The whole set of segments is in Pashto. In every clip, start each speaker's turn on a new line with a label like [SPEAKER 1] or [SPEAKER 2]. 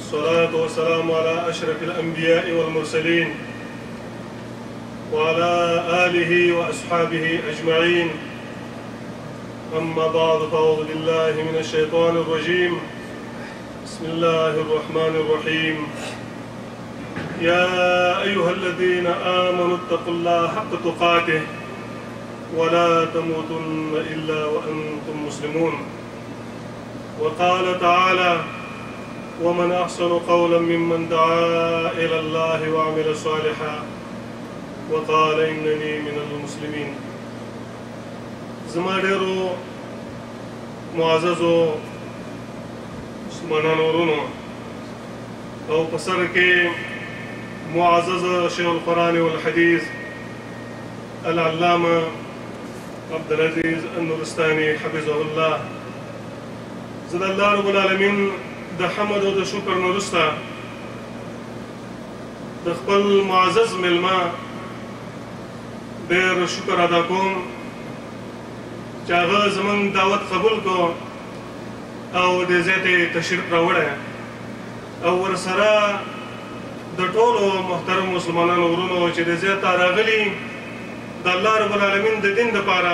[SPEAKER 1] والصلاة والسلام على أشرف الأنبياء والمرسلين وعلى آله وأصحابه أجمعين. أما بعد، فأعوذ بالله من الشيطان الرجيم. بسم الله الرحمن الرحيم. يا أيها الذين آمنوا اتقوا الله حق تقاته ولا تموتن إلا وأنتم مسلمون. وقال تعالى: ومن أحسن قولا ممن دعا إلى الله وعمل صالحا وقال إنني من المسلمين. زما ډیرو معززو مسلمانانو ورونو او په سر کې معزز شیخ القرآن والحدیث العلامه عبدالعزیز النورستاني حفظه الله، زه د الله رب العالمین د حمد او د شکر نه وروسته د خپل معزز مېلمه ډېر شکر ادا کوم چې هغه زموږ دعوت قبول کړو او دې ځای ته تشریف راوړی او ورسره د ټولو محترم مسلمانانو ورونو چې دې ځای ته راغلي د الله رب العالمین د دین دپاره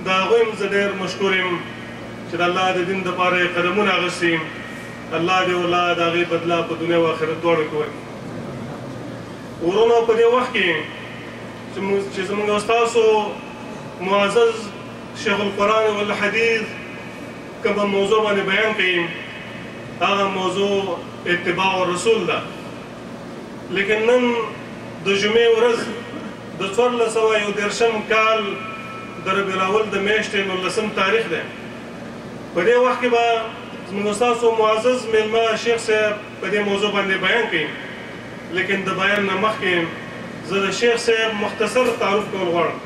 [SPEAKER 1] د هغوی هم زه ډېر مشکور یم چې د الله د دین دپاره یې قدمونه اخیستي. الله دې والله د هغې بدله په دنیا او آخرت دواړو کې ورکړي. ورونو، په دې وخت کې چې زموږ ستاسو معزز شیخ القرآن والحدیث کومه موضوع باندې بیان کوي، هغه موضوع اتباع الرسول ده. لیکن نن د جمعې ورځ د 1431 کال د ربیع الاول د میاشتې 19 تاریخ دی. په دې وخت کې به زموږ ستاسو معزز مېلمه شیخ صاحب په دې موضوع باندې بیان کوي. لیکن د بیان نه مخکې زه د شیخ صاحب مختصر تعارف کول غواړم.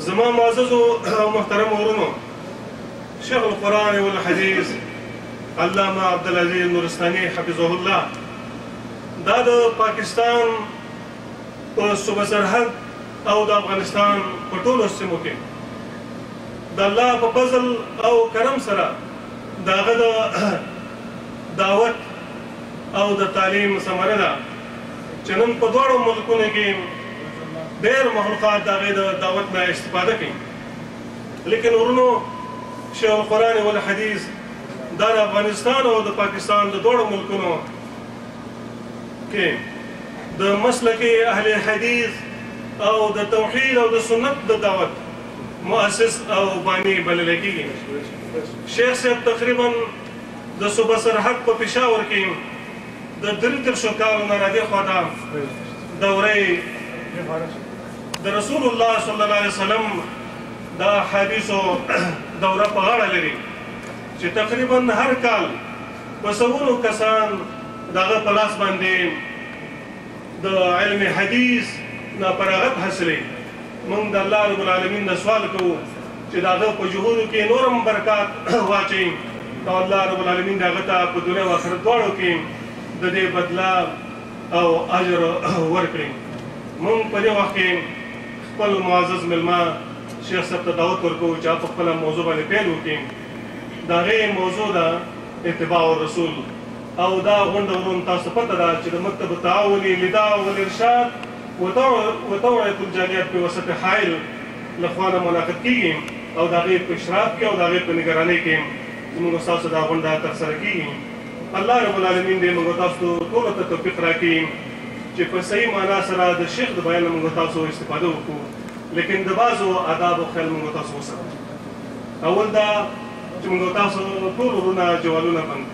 [SPEAKER 1] زما معززو او محترم ورونو، شیخ القرآن والحدیث علامه عبدالعزیز النورستاني حفظه الله دا د پاکستان په صوبه سرحد او د افغانستان په ټولو سیمو کې د الله په فضل او کرم سره د هغه د دعوت او د تعلیم ثمره ده چې نن په دواړو ملکونو کې ډېر مخلوقات د هغې د دعوت نه استفاده کوي. لیکن ورونو، شیخ القرآن والحدیث دا د افغانستان او د پاکستان د دواړو ملکونو کې د مسلک اهل حدیث او د توحید او د سنت د دعوت مؤسس او بانی بللی کېږي. شیخ صاحب تقریبا د صوبه سرحد په پېښور کې د 33 کالو نه را دې خوا ته دورې د رسول الله صلی الله علیه وسلم د احادیثو دوره په غاړه لري چې تقریبا هر کال په سوونو کسان د هغه په لاس باندې د علم حدیث نه فراغت حاصلوي. موږ د الله رب العالمین نه سوال کوو چې د هغه په جهودو کې نور هم برکات واچوي او الله رب العالمین د هغه ته په دنیا او آخرت دواړو کې د دې بدله او اجر ورکړي. موږ په دې وخت کې خپل معزز مېلمه شیخ صاحب ته دعوت ورکوو چې په خپله موضوع باندې پیل وکړي. د هغې موضوع ده اتباع الرسول او دا غونډه ورونو تاسو پته ده چې د مکتب التعاون للدعوة والارشاد وتوعية الجاليات بوسط حائل لخوا نه منعقد کېږي او د هغې په اشراف کې او د هغې په نګرانۍ کې زموږ ستاسو دا غونډه ترسره کېږي. الله رب العالمین دې موږ تاسو ټولو ته توفیق راکړي چې په صحیح معنا سره د شیخ د بیان نه موږ تاسو استفاده وکړو، لیکن د بعضو آدابو خیال موږ تاسو وساتو. اول دا چې موږ تاسو ټول ورونه جوالونه بند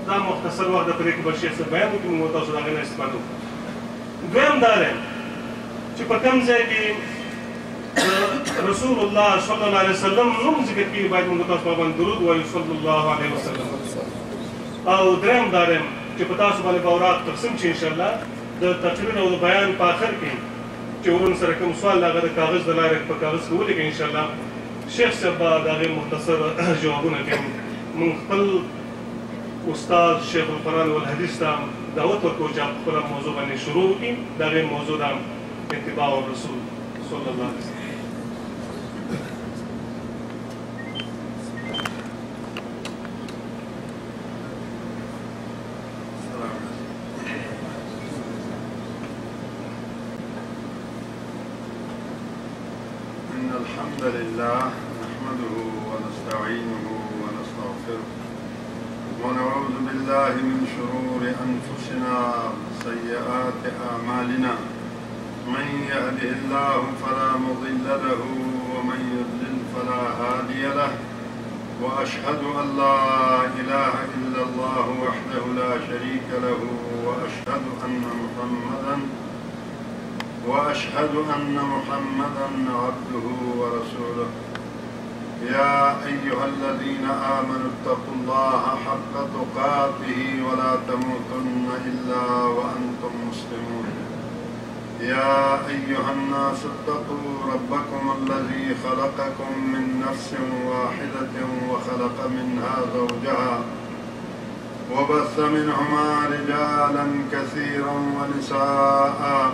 [SPEAKER 1] دا مختصر وخت د پرې کې به شیخ صاحب بیان وکړي، موږ تاسو د هغې نه استفاده وکړو. دویم دا دی چې په کوم ځای کې رسول الله صلی الله علیه وسلم نوم ذکر کېږي باید موږ تاسو باندې درود ووایو صلی الله علیه وسلم. او دریم دا دی چې په تاسو باندې به اوراق تقسیم شي انشاءالله د تقریر او د بیان په آخر کې چې ورون سره کوم سوال هغه د کاغذ د لارې په کاغذ کې ولیکئ انشاءالله. شیخ صاحب به د هغې مختصر جوابونه کوي. موږ خپل استاد شیخ القرآن والحدیث ته دعوت ورکوو چې په خپله موضوع باندې شروع وکړي. د هغې موضوع ده اتباع الرسول صلی الله علیه وسلم.
[SPEAKER 2] الحمد لله نحمده ونستعينه ونستغفره ونعوذ بالله من شرور أنفسنا وسيئات أعمالنا من يهده الله فلا مضل له ومن يضلل فلا هادي له وأشهد أن لا إله إلا الله وحده لا شريك له وأشهد أن محمدا عبده ورسوله يا أيها الذين آمنوا اتقوا الله حق تقاته ولا تموتن إلا وأنتم مسلمون يا أيها الناس اتقوا ربكم الذي خلقكم من نفس واحدة وخلق منها زوجها وبث منهما رجالا كثيرا ونساء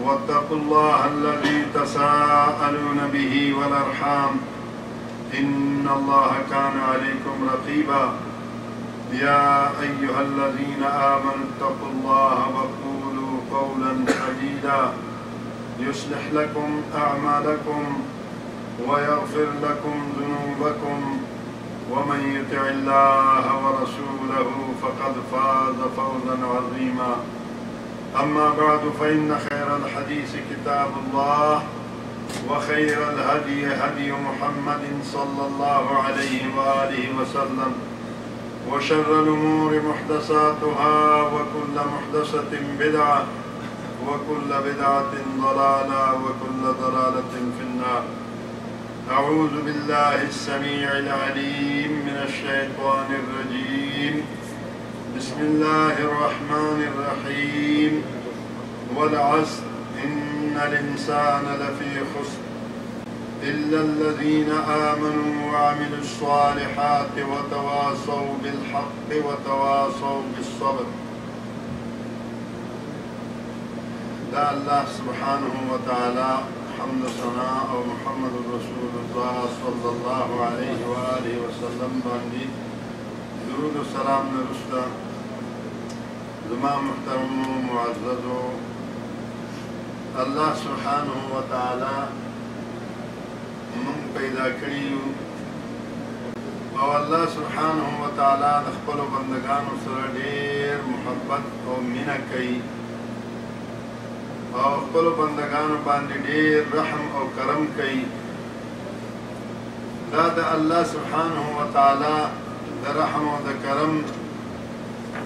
[SPEAKER 2] واتقوا الله الذي تساءلون به والأرحام إن الله كان عليكم رقيبا يا أيها الذين آمنوا اتقوا الله وقولوا قولا سديدا يصلح لكم أعمالكم ويغفر لكم ذنوبكم ومن يطع الله ورسوله فقد فاز فوزا عظيما أما بعد فإن خير الحديث كتاب الله وخير الهدي هدي محمد صلى الله عليه وآله وسلم وشر الأمور محدثاتها وكل محدثة بدعة وكل بدعة ضلالة وكل ضلالة في النار. أعوذ بالله السميع العليم من الشيطان الرجيم. بسم الله الرحمن الرحيم. والعصر إن الإنسان لفي خسر إلا الذين آمنوا وعملوا الصالحات وتواصوا بالحق وتواصوا بالصبر. دا الله سبحانه وتعالى حمد ثناء او محمد رسول الله صلى الله عليه وآله وسلم باندې درود و سلام نرسته زما محترم معزز الله سبحانه وتعالى من پیدا کړیو او الله سبحانه وتعالى د خپل بندگانو سره ډېر محبت او مینه کوي او خپل بندگانو باندې ډېر رحم او کرم کوي. دا د الله سبحانه وتعالى د رحم او د کرم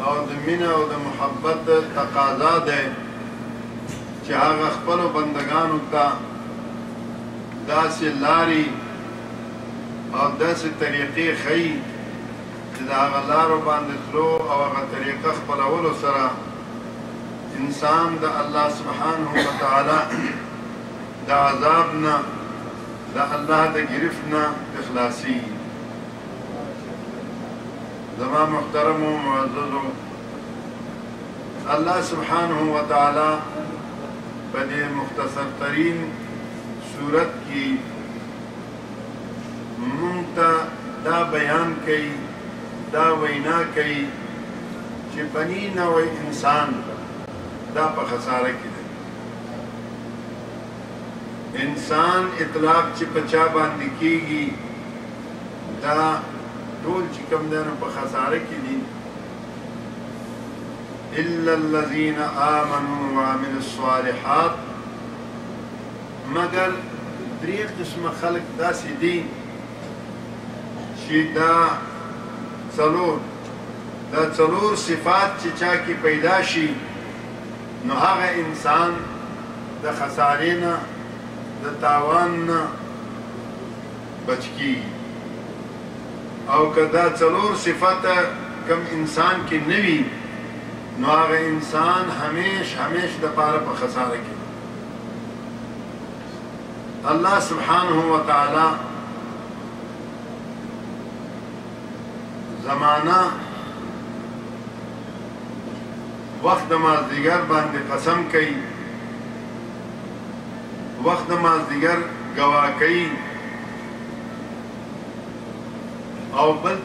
[SPEAKER 2] او د مینه او د محبت تقاضا ده چې هغه خپل بندگانو ته داسې لارې او داسې طریقې ښیي چې د هغه لارو باندې تلو او هغه طریقه خپلولو سره انسان د الله سبحانه وتعالى د عذاب نه د الله د گرفت نه اخلاصي. زما محترم و معززو الله سبحانه وتعالى په دې مختصر ترین صورت کې مونږ ته دا بیان کوي دا وینا کوي چې بني نوع انسان دا په خساره کې دی. انسان اطلاق چې په چا باندې کېږي دا ټول چې کوم دی نو په خساره کې دي. الا الذين آمنوا وعملوا الصالحات مگر درې قسمه خلق داسې دي چې دا څلور صفات چې چا کې پیدا شي نو هغه انسان د خسارې نه د تاوان نه بچ کیږي. او که دا څلور صفته کم انسان کې نه وي نو هغه انسان همیش دپاره په خساره کې. الله سبحانه وتعالى زمانہ وقت د مازدیګر باندې قسم کوي، وقت د مازدیګر ګواه کوي او بل